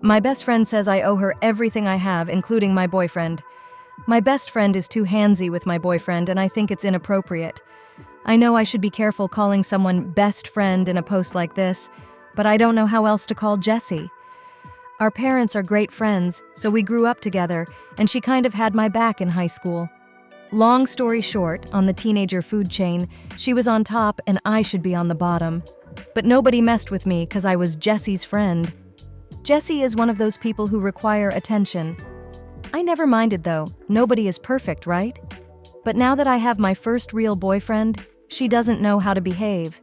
My best friend says I owe her everything I have, including my boyfriend. My best friend is too handsy with my boyfriend, and I think it's inappropriate. I know I should be careful calling someone best friend in a post like this, but I don't know how else to call Jessie. Our parents are great friends, so we grew up together, and she kind of had my back in high school. Long story short, on the teenager food chain, she was on top and I should be on the bottom. But nobody messed with me because I was Jessie's friend. Jessie is one of those people who require attention. I never minded though, nobody is perfect, right? But now that I have my first real boyfriend, she doesn't know how to behave.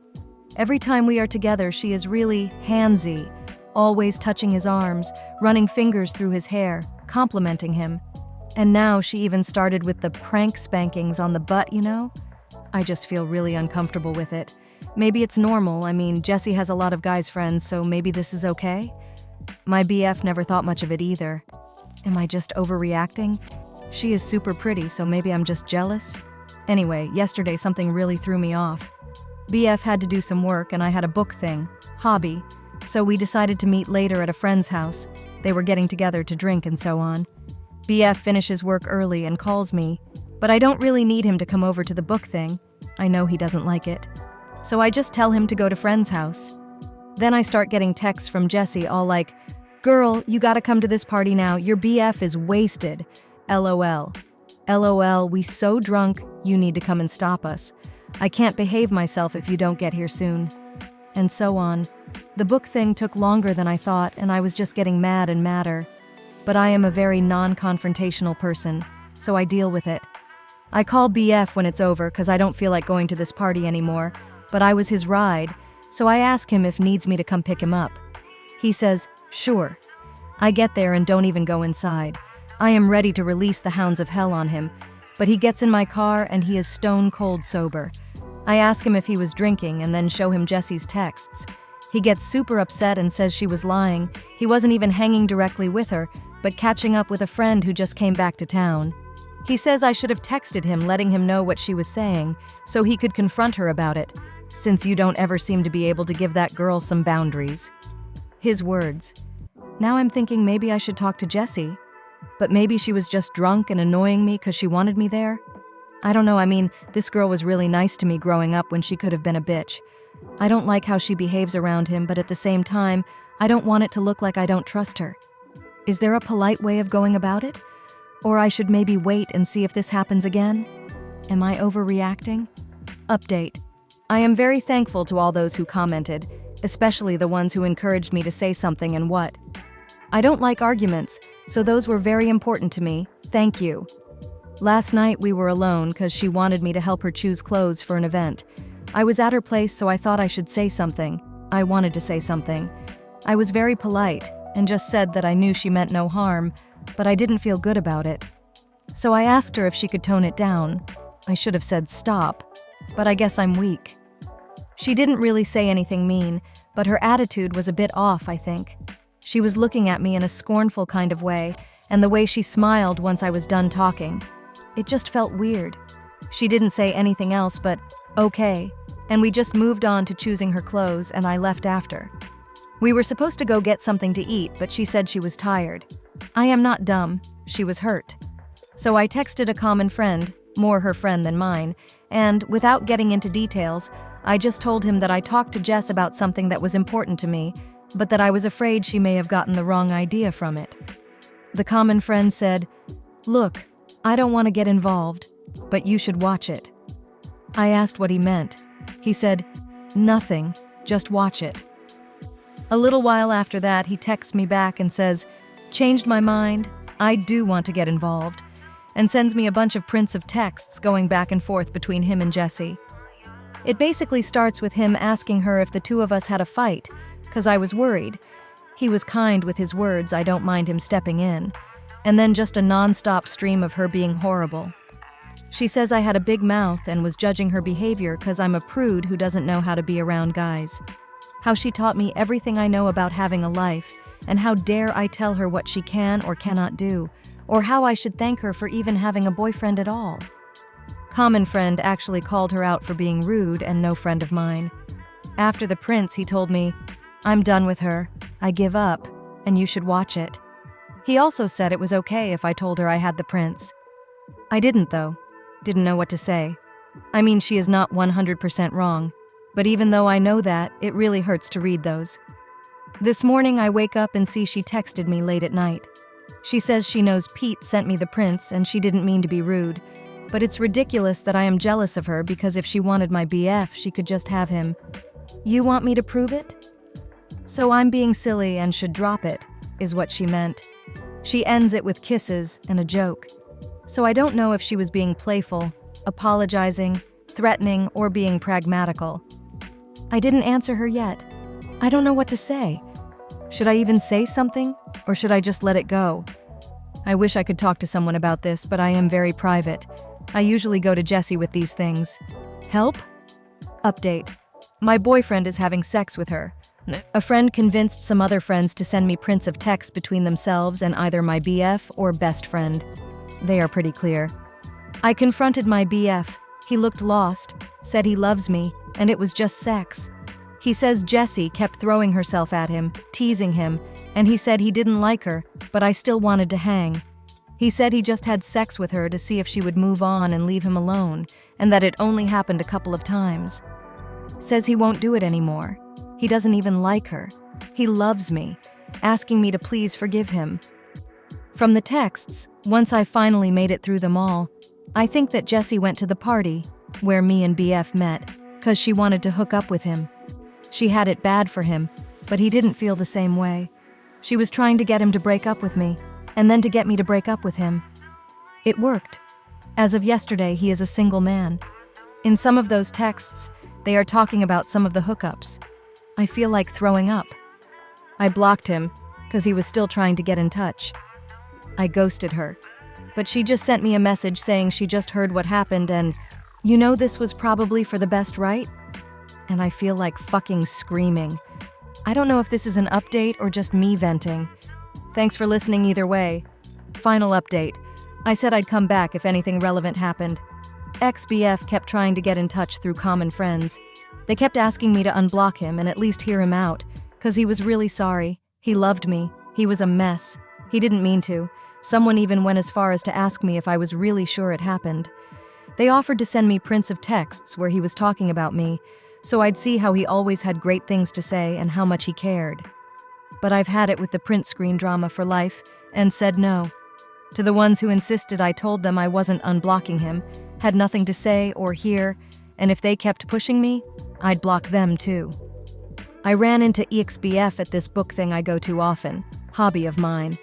Every time we are together, she is really handsy, always touching his arms, running fingers through his hair, complimenting him. And now she even started with the prank spankings on the butt, you know? I just feel really uncomfortable with it. Maybe it's normal. I mean, Jessie has a lot of guys friends, so maybe this is okay? My BF never thought much of it either. Am I just overreacting? She is super pretty, so maybe I'm just jealous? Anyway, yesterday something really threw me off. BF had to do some work and I had a book thing, hobby, so we decided to meet later at a friend's house. They were getting together to drink and so on. BF finishes work early and calls me, but I don't really need him to come over to the book thing. I know he doesn't like it. So I just tell him to go to friend's house. Then I start getting texts from Jessie all like, "Girl, you gotta come to this party now, your BF is wasted. LOL. LOL, we so drunk, you need to come and stop us. I can't behave myself if you don't get here soon." And so on. The book thing took longer than I thought, and I was just getting mad and madder. But I am a very non-confrontational person, so I deal with it. I call BF when it's over because I don't feel like going to this party anymore, but I was his ride, so I ask him if needs me to come pick him up. He says, "Sure." I get there and don't even go inside. I am ready to release the hounds of hell on him, but he gets in my car and he is stone cold sober. I ask him if he was drinking and then show him Jessie's texts. He gets super upset and says she was lying. He wasn't even hanging directly with her, but catching up with a friend who just came back to town. He says I should have texted him letting him know what she was saying, so he could confront her about it, since you don't ever seem to be able to give that girl some boundaries. His words. Now I'm thinking maybe I should talk to Jessie, but maybe she was just drunk and annoying me because she wanted me there. I don't know, I mean, this girl was really nice to me growing up when she could have been a bitch. I don't like how she behaves around him, but at the same time, I don't want it to look like I don't trust her. Is there a polite way of going about it? Or I should maybe wait and see if this happens again? Am I overreacting? Update. I am very thankful to all those who commented, especially the ones who encouraged me to say something and what. I don't like arguments, so those were very important to me. Thank you. Last night we were alone because she wanted me to help her choose clothes for an event. I was at her place, so I thought I should say something. I wanted to say something. I was very polite and just said that I knew she meant no harm, but I didn't feel good about it. So I asked her if she could tone it down. I should have said stop, but I guess I'm weak. She didn't really say anything mean, but her attitude was a bit off, I think. She was looking at me in a scornful kind of way, and the way she smiled once I was done talking. It just felt weird. She didn't say anything else but, okay, and we just moved on to choosing her clothes, and I left after. We were supposed to go get something to eat, but she said she was tired. I am not dumb, she was hurt. So I texted a common friend, more her friend than mine, and, without getting into details, I just told him that I talked to Jess about something that was important to me, but that I was afraid she may have gotten the wrong idea from it. The common friend said, "Look, I don't want to get involved, but you should watch it." I asked what he meant. He said, "Nothing, just watch it." A little while after that, he texts me back and says, "Changed my mind, I do want to get involved," and sends me a bunch of prints of texts going back and forth between him and Jessie. It basically starts with him asking her if the two of us had a fight, because I was worried. He was kind with his words, I don't mind him stepping in, and then just a non-stop stream of her being horrible. She says I had a big mouth and was judging her behavior because I'm a prude who doesn't know how to be around guys. How she taught me everything I know about having a life, and how dare I tell her what she can or cannot do, or how I should thank her for even having a boyfriend at all. Common friend actually called her out for being rude and no friend of mine. After the prince, he told me, "I'm done with her, I give up," and you should watch it. He also said it was okay if I told her I had the prints. I didn't, though. Didn't know what to say. I mean, she is not 100% wrong, but even though I know that, it really hurts to read those. This morning I wake up and see she texted me late at night. She says she knows Pete sent me the prints and she didn't mean to be rude, but it's ridiculous that I am jealous of her because if she wanted my BF, she could just have him. You want me to prove it? So I'm being silly and should drop it, is what she meant. She ends it with kisses and a joke. So I don't know if she was being playful, apologizing, threatening, or being pragmatical. I didn't answer her yet. I don't know what to say. Should I even say something, or should I just let it go? I wish I could talk to someone about this, but I am very private. I usually go to Jessie with these things. Help? Update. My boyfriend is having sex with her. A friend convinced some other friends to send me prints of text between themselves and either my BF or best friend. They are pretty clear. I confronted my BF. He looked lost, said he loves me, and it was just sex. He says Jessie kept throwing herself at him, teasing him, and he said he didn't like her, but I still wanted to hang. He said he just had sex with her to see if she would move on and leave him alone, and that it only happened a couple of times. Says he won't do it anymore. He doesn't even like her. He loves me, asking me to please forgive him. From the texts, once I finally made it through them all, I think that Jessie went to the party, where me and BF met, 'cause she wanted to hook up with him. She had it bad for him, but he didn't feel the same way. She was trying to get him to break up with me, and then to get me to break up with him. It worked. As of yesterday, he is a single man. In some of those texts, they are talking about some of the hookups. I feel like throwing up. I blocked him, 'cause he was still trying to get in touch. I ghosted her, but she just sent me a message saying she just heard what happened and, you know, this was probably for the best, right? And I feel like fucking screaming. I don't know if this is an update or just me venting. Thanks for listening either way. Final update. I said I'd come back if anything relevant happened. Ex-BF kept trying to get in touch through common friends. They kept asking me to unblock him and at least hear him out, 'cause he was really sorry. He loved me. He was a mess. He didn't mean to. Someone even went as far as to ask me if I was really sure it happened. They offered to send me prints of texts where he was talking about me, so I'd see how he always had great things to say and how much he cared. But I've had it with the print screen drama for life, and said no. To the ones who insisted, I told them I wasn't unblocking him, had nothing to say or hear, and if they kept pushing me, I'd block them too. I ran into EXBF at this book thing I go to often, hobby of mine.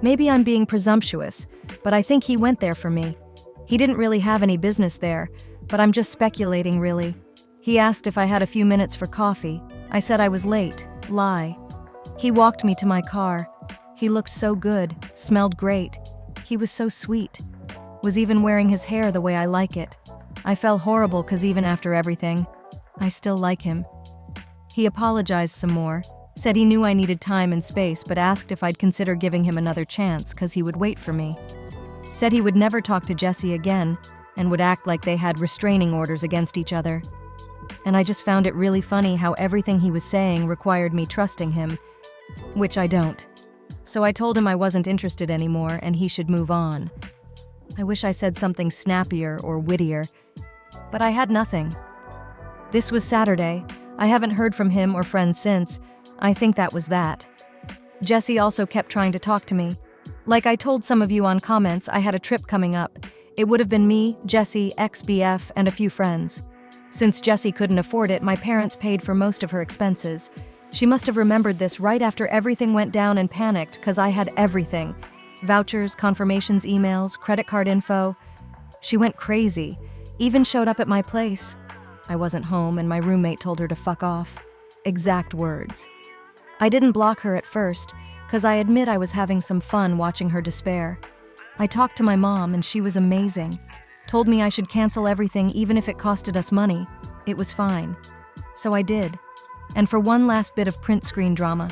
Maybe I'm being presumptuous, but I think he went there for me. He didn't really have any business there, but I'm just speculating really. He asked if I had a few minutes for coffee. I said I was late. Lie. He walked me to my car. He looked so good, smelled great. He was so sweet. Was even wearing his hair the way I like it. I felt horrible 'cause even after everything, I still like him. He apologized some more, said he knew I needed time and space, but asked if I'd consider giving him another chance 'cause he would wait for me. Said he would never talk to Jessie again and would act like they had restraining orders against each other. And I just found it really funny how everything he was saying required me trusting him, which I don't. So I told him I wasn't interested anymore and he should move on. I wish I said something snappier or wittier, but I had nothing. This was Saturday. I haven't heard from him or friends since. I think that was that. Jessie also kept trying to talk to me. Like I told some of you on comments, I had a trip coming up. It would have been me, Jessie, ex-BF, and a few friends. Since Jessie couldn't afford it, my parents paid for most of her expenses. She must have remembered this right after everything went down and panicked, 'cause I had everything. Vouchers, confirmations, emails, credit card info. She went crazy, even showed up at my place. I wasn't home and my roommate told her to fuck off. Exact words. I didn't block her at first, 'cause I admit I was having some fun watching her despair. I talked to my mom and she was amazing. Told me I should cancel everything even if it costed us money. It was fine. So I did. And for one last bit of print screen drama,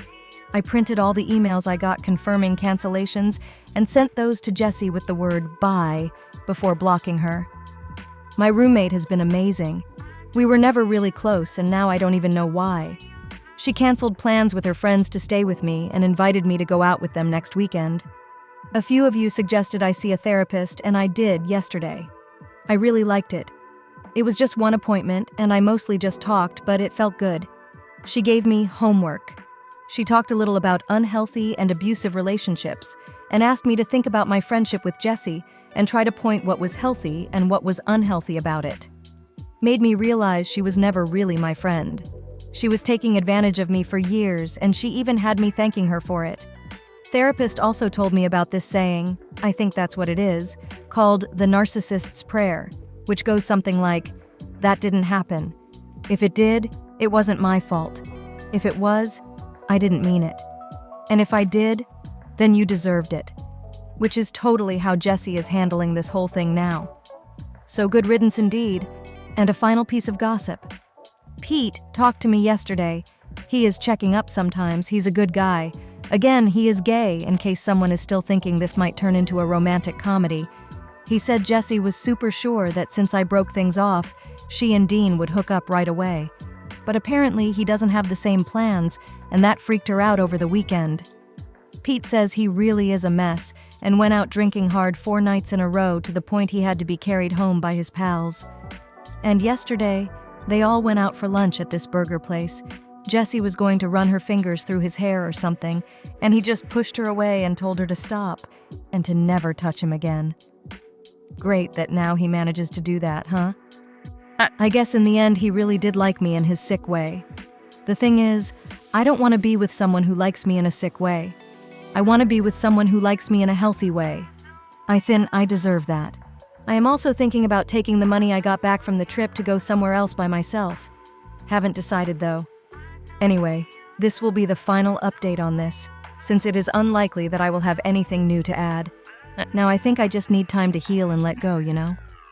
I printed all the emails I got confirming cancellations and sent those to Jessie with the word bye before blocking her. My roommate has been amazing. We were never really close and now I don't even know why. She canceled plans with her friends to stay with me and invited me to go out with them next weekend. A few of you suggested I see a therapist, and I did yesterday. I really liked it. It was just one appointment, and I mostly just talked, but it felt good. She gave me homework. She talked a little about unhealthy and abusive relationships and asked me to think about my friendship with Jessie and try to point what was healthy and what was unhealthy about it. Made me realize she was never really my friend. She was taking advantage of me for years, and she even had me thanking her for it. Therapist also told me about this saying, I think that's what it is, called the narcissist's prayer, which goes something like, that didn't happen. If it did, it wasn't my fault. If it was, I didn't mean it. And if I did, then you deserved it. Which is totally how Jessie is handling this whole thing now. So good riddance indeed. And a final piece of gossip. Pete talked to me yesterday. He is checking up sometimes. He's a good guy. Again, he is gay, in case someone is still thinking this might turn into a romantic comedy. He said Jessie was super sure that since I broke things off, she and Dean would hook up right away. But apparently he doesn't have the same plans, and that freaked her out over the weekend. Pete says he really is a mess and went out drinking hard 4 nights in a row to the point he had to be carried home by his pals. And yesterday, they all went out for lunch at this burger place. Jessie was going to run her fingers through his hair or something, and he just pushed her away and told her to stop and to never touch him again. Great that now he manages to do that, huh? I guess in the end he really did like me in his sick way. The thing is, I don't want to be with someone who likes me in a sick way. I want to be with someone who likes me in a healthy way. I deserve that. I am also thinking about taking the money I got back from the trip to go somewhere else by myself. Haven't decided though. Anyway, this will be the final update on this, since it is unlikely that I will have anything new to add. Now I think I just need time to heal and let go, you know?